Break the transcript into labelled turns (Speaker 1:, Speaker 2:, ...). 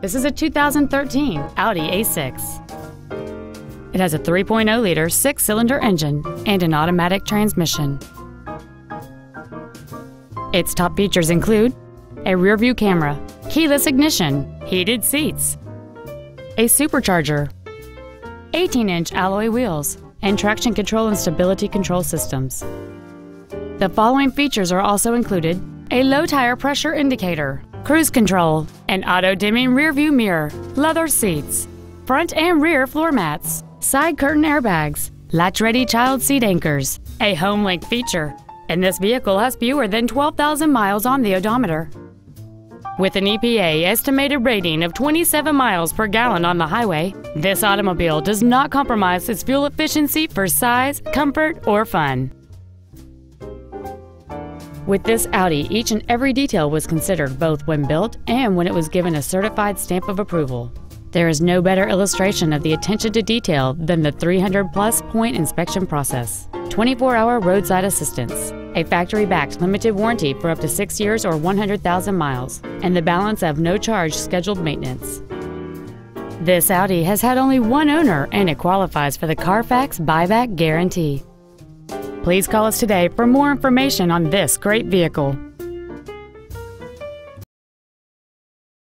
Speaker 1: This is a 2013 Audi A6. It has a 3.0-liter six-cylinder engine and an automatic transmission. Its top features include a rear-view camera, keyless ignition, heated seats, a supercharger, 18-inch alloy wheels, and traction control and stability control systems. The following features are also included: a low tire pressure indicator, cruise control, an auto-dimming rear-view mirror, leather seats, front and rear floor mats, side curtain airbags, latch-ready child seat anchors, a home link feature, and this vehicle has fewer than 12,000 miles on the odometer. With an EPA estimated rating of 27 miles per gallon on the highway, this automobile does not compromise its fuel efficiency for size, comfort, or fun. With this Audi, each and every detail was considered both when built and when it was given a certified stamp of approval. There is no better illustration of the attention to detail than the 300-plus point inspection process, 24-hour roadside assistance, a factory-backed limited warranty for up to 6 years or 100,000 miles, and the balance of no-charge scheduled maintenance. This Audi has had only one owner and it qualifies for the Carfax buyback guarantee. Please call us today for more information on this great vehicle.